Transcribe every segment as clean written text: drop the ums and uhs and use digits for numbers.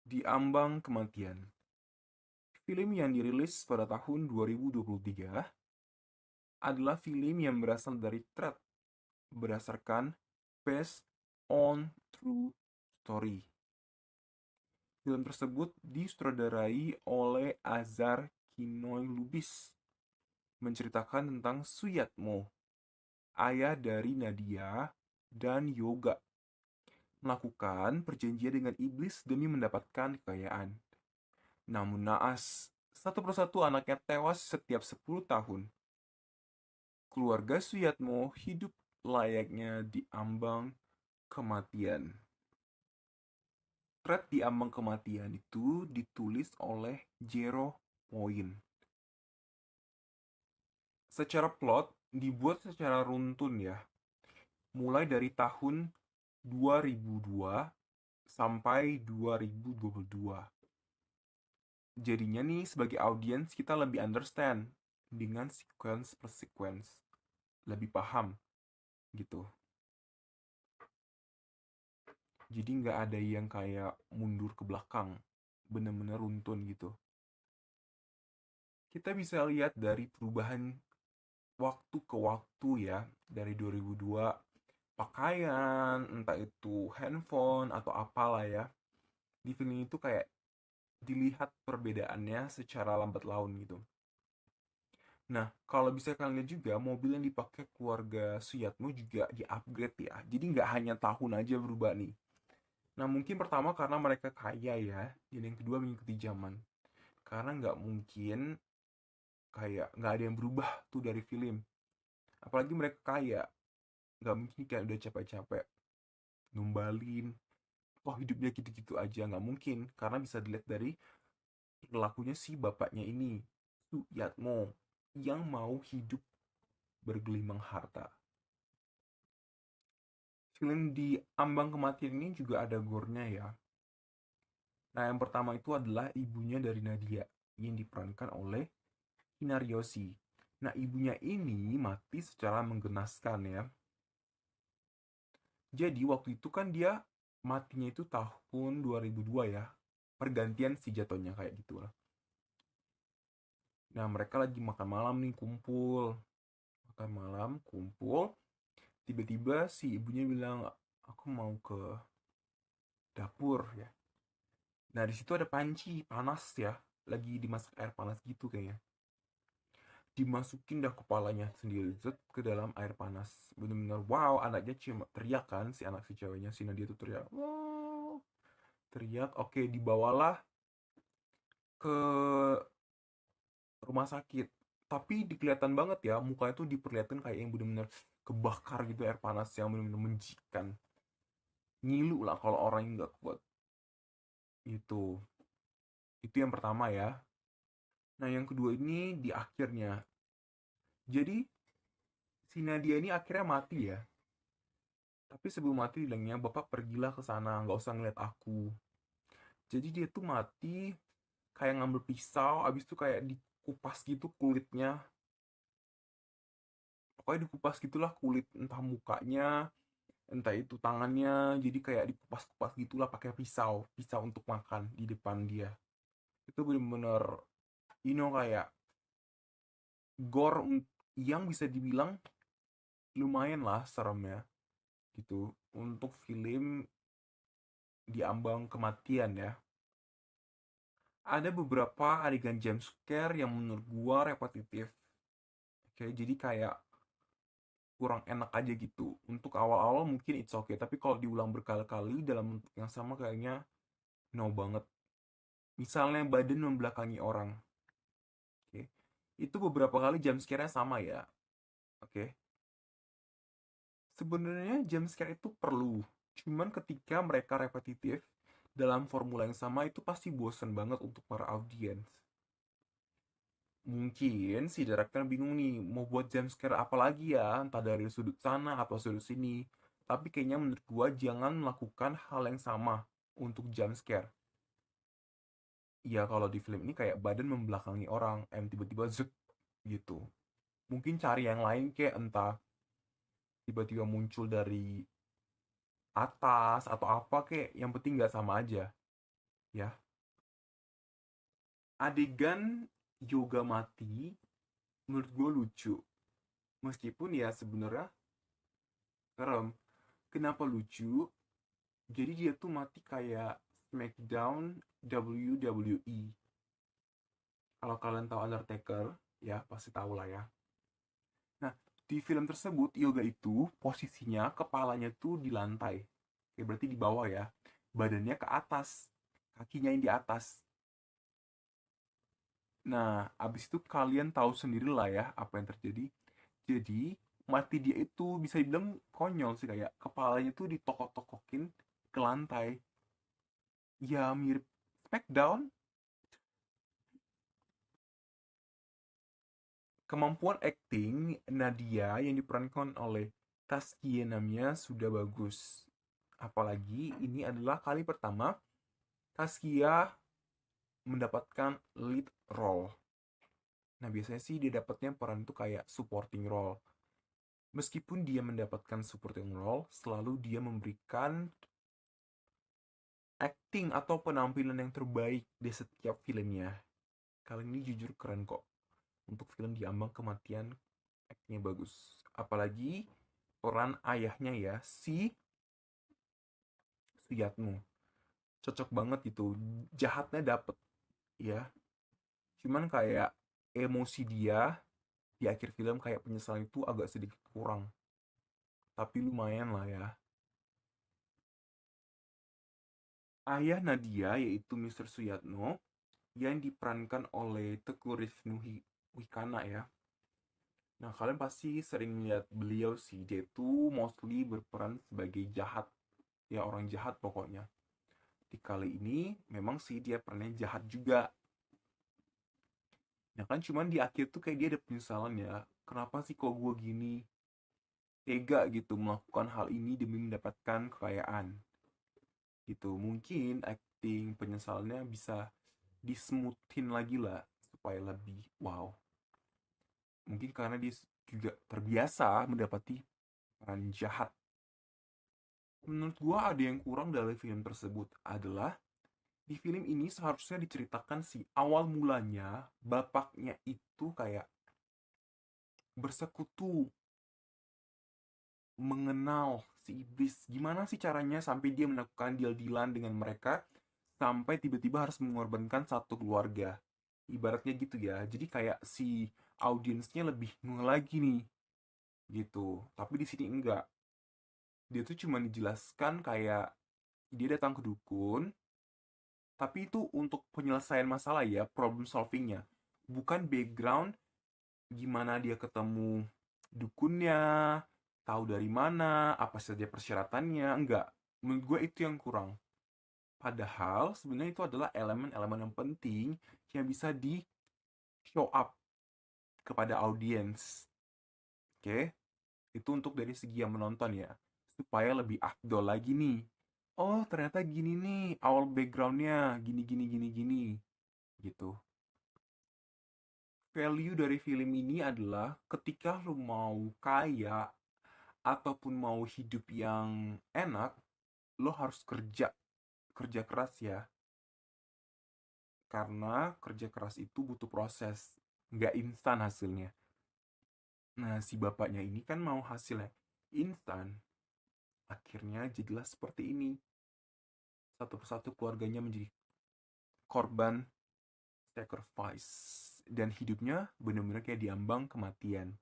Di Ambang Kematian, film yang dirilis pada tahun 2023 adalah film yang berasal dari thread berdasarkan based on true story. Film tersebut disutradarai oleh Azhar Kinoy Lubis, menceritakan tentang Suyatmo, ayah dari Nadia dan Yoga, melakukan perjanjian dengan iblis demi mendapatkan kekayaan. Namun naas, satu persatu anaknya tewas setiap 10 tahun. Keluarga Suyatmo hidup layaknya di ambang kematian. Thread di ambang kematian itu ditulis oleh Jero Point. Secara plot, dibuat secara runtun ya. Mulai dari tahun 2002 sampai 2022. Jadinya nih sebagai audiens kita lebih understand dengan sequence per sequence. Lebih paham gitu. Jadi nggak ada yang kayak mundur ke belakang. Bener-bener runtun gitu. Kita bisa lihat dari perubahan waktu ke waktu ya. Dari 2002 pakaian, entah itu handphone atau apalah ya. Di film itu kayak dilihat perbedaannya secara lambat laun gitu. Nah, kalau bisa kalian lihat juga, mobil yang dipakai keluarga Suyatmo juga di-upgrade ya. Jadi nggak hanya tahun aja berubah nih. Nah, mungkin pertama karena mereka kaya ya, dan yang kedua mengikuti zaman. Karena nggak mungkin kayak nggak ada yang berubah tuh dari film. Apalagi mereka kaya, nggak mungkin kayak udah capek-capek numbalin, toh hidupnya gitu-gitu aja, nggak mungkin. Karena bisa dilihat dari perilakunya si bapaknya ini, Suyatmo, yang mau hidup bergelimang harta. Film di Ambang Kematian ini juga ada gore-nya ya. Nah, yang pertama itu adalah ibunya dari Nadia yang diperankan oleh Hinaryoshi. Nah, ibunya ini mati secara menggenaskan ya. Jadi waktu itu kan dia matinya itu tahun 2002 ya. Pergantian si jatuhnya kayak gitu lah. Nah, mereka lagi makan malam nih, kumpul. Makan malam, kumpul. Tiba-tiba si ibunya bilang, aku mau ke dapur ya. Nah, di situ ada panci panas ya. Lagi dimasak air panas gitu kayaknya. Dimasukin dah kepalanya sendiri zet, ke dalam air panas. Bener-bener wow, anaknya cuma teriak kan, si anak si ceweknya si Nadia tuh teriak. Wow, teriak. Oke, dibawalah ke rumah sakit. Tapi dikelihatan banget ya, mukanya tuh diperlihatkan kayak yang bener-bener kebakar gitu, air panas yang bener-bener menjikan. Ngilu lah kalau orang yang nggak kuat. Itu. Itu yang pertama ya. Nah, yang kedua ini di akhirnya. Jadi si Nadia ini akhirnya mati ya. Tapi sebelum mati bilangnya, bapak pergilah ke sana, nggak usah ngeliat aku. Jadi dia tuh mati kayak ngambil pisau, abis itu kayak dikupas gitu kulitnya. Pokoknya dikupas gitulah kulit, entah mukanya, entah itu tangannya. Jadi kayak dikupas-kupas gitulah pakai pisau, pisau untuk makan di depan dia. Itu bener-bener, kayak gore yang bisa dibilang lumayan lah seremnya gitu untuk film di ambang kematian ya. Ada beberapa adegan jump scare yang menurut gua repetitif. Oke, jadi kayak kurang enak aja gitu. Untuk awal-awal mungkin it's okay, tapi kalau diulang berkali-kali dalam bentuk yang sama kayaknya no banget. Misalnya badan membelakangi orang. Oke. Itu beberapa kali jump scare-nya sama ya. Oke. Sebenarnya jump scare itu perlu. Cuman ketika mereka repetitif dalam formula yang sama itu pasti bosen banget untuk para audiens. Mungkin si director bingung nih, mau buat jump scare apa lagi ya, entah dari sudut sana atau sudut sini. Tapi kayaknya menurut gua jangan melakukan hal yang sama untuk jump scare. Ya kalau di film ini kayak badan membelakangi orang, tiba-tiba zut gitu. Mungkin cari yang lain kayak entah tiba-tiba muncul dari atas atau apa kayak yang penting nggak sama aja. ya. Adegan Yoga mati menurut gue lucu. Meskipun ya sebenarnya serem. Kenapa lucu? Jadi dia tuh mati kayak SmackDown WWE. Kalau kalian tahu Undertaker, ya pasti tahu lah ya. Nah, di film tersebut Yoga itu posisinya kepalanya tuh di lantai. Oke, berarti di bawah ya. Badannya ke atas, kakinya yang di atas. Nah, abis itu kalian tahu sendiri lah ya apa yang terjadi. Jadi, mati dia itu bisa dibilang konyol sih, kayak kepalanya tuh ditokok-tokokin ke lantai. Ya mirip Smackdown. Kemampuan akting Nadia yang diperankan oleh Taskia Namia sudah bagus. Apalagi ini adalah kali pertama Taskia mendapatkan lead role. Nah, biasanya sih dia dapatnya peran itu kayak supporting role. Meskipun dia mendapatkan supporting role, selalu dia memberikan acting atau penampilan yang terbaik di setiap filmnya. Kali ini jujur keren kok. Untuk film Di Ambang Kematian, actingnya bagus. Apalagi peran ayahnya ya, si Suyatno. Cocok banget gitu. Jahatnya dapet ya. Cuman kayak emosi dia di akhir film kayak penyesalan itu agak sedikit kurang. Tapi lumayan lah ya. Ayah Nadia yaitu Mr. Suyatno yang diperankan oleh Teguh Rifnu Wikana ya. Nah, kalian pasti sering lihat beliau sih. Dia tuh mostly berperan sebagai jahat. Ya, orang jahat pokoknya. Di kali ini memang sih dia perannya jahat juga. Nah kan cuman di akhir tuh kayak dia ada penyesalan ya. Kenapa sih kok gue gini? Tega gitu melakukan hal ini demi mendapatkan kekayaan. Gitu. Mungkin acting penyesalannya bisa dismoothin lagi lah supaya lebih wow. Mungkin karena dia juga terbiasa mendapati peran jahat. Menurut gua ada yang kurang dari film tersebut adalah di film ini seharusnya diceritakan si awal mulanya bapaknya itu kayak bersekutu mengenal si iblis. Gimana sih caranya sampai dia melakukan deal-dealan dengan mereka sampai tiba-tiba harus mengorbankan satu keluarga. Ibaratnya gitu ya. Jadi kayak si audiensnya lebih nge lagi nih gitu. Tapi di sini enggak. Dia tuh cuma dijelaskan kayak dia datang ke dukun, tapi itu untuk penyelesaian masalah ya, problem solvingnya. Bukan background gimana dia ketemu dukunnya, tahu dari mana, apa saja persyaratannya, enggak. Menurut gue itu yang kurang. Padahal sebenarnya itu adalah elemen-elemen yang penting yang bisa di show up kepada audiens. Oke, itu untuk dari segi yang menonton ya, supaya lebih afdol lagi nih. Oh ternyata gini nih, awal backgroundnya gini gini gini gini, gitu. Value dari film ini adalah ketika lu mau kaya ataupun mau hidup yang enak, lo harus kerja, kerja keras ya. Karena kerja keras itu butuh proses, nggak instan hasilnya. Nah, si bapaknya ini kan mau hasilnya instan. Akhirnya jadilah seperti ini. Satu persatu keluarganya menjadi korban sacrifice. Dan hidupnya benar-benar kayak diambang kematian.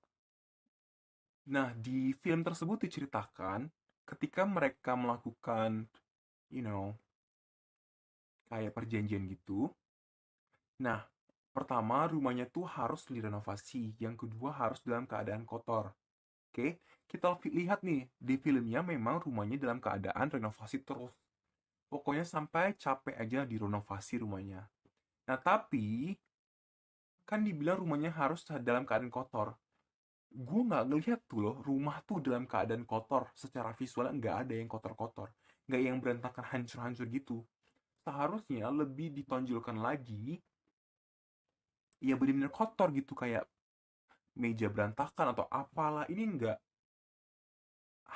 Nah, di film tersebut diceritakan ketika mereka melakukan, you know, kayak perjanjian gitu. Nah, pertama rumahnya tuh harus direnovasi, yang kedua harus dalam keadaan kotor. Oke, kita lihat nih di filmnya memang rumahnya dalam keadaan renovasi terus. Pokoknya sampai capek aja direnovasi rumahnya. Nah, tapi kan dibilang rumahnya harus dalam keadaan kotor. Gue nggak ngelihat tuh loh, rumah tuh dalam keadaan kotor. Secara visual nggak ada yang kotor-kotor. Nggak yang berantakan hancur-hancur gitu. Seharusnya lebih ditonjolkan lagi, ya benar-benar kotor gitu, kayak meja berantakan atau apalah. Ini enggak,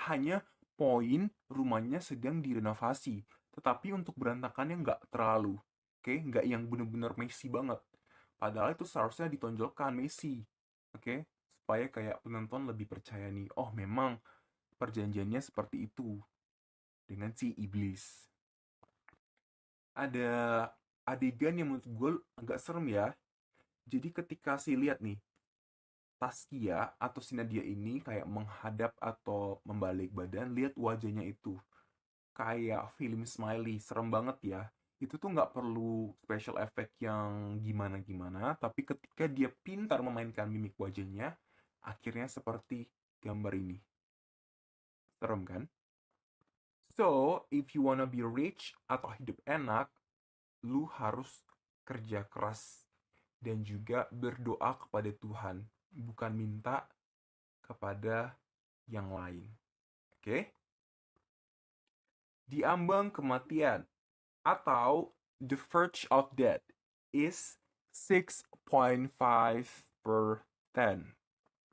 hanya poin rumahnya sedang direnovasi. Tetapi untuk berantakannya nggak terlalu, oke? Nggak yang bener-bener Messi banget. Padahal itu seharusnya ditonjolkan Messi, oke? Supaya kayak penonton lebih percaya nih, oh memang perjanjiannya seperti itu dengan si iblis. Ada adegan yang menurut gue agak serem ya. Jadi ketika si lihat nih, Taskia atau si Nadia ini kayak menghadap atau membalik badan, lihat wajahnya itu. Kayak film smiley, serem banget ya. Itu tuh nggak perlu special effect yang gimana-gimana, tapi ketika dia pintar memainkan mimik wajahnya, akhirnya seperti gambar ini. Serem kan? So, if you wanna be rich atau hidup enak, lu harus kerja keras dan juga berdoa kepada Tuhan, bukan minta kepada yang lain. Oke? Diambang kematian atau the verge of death is 6.5 per 10.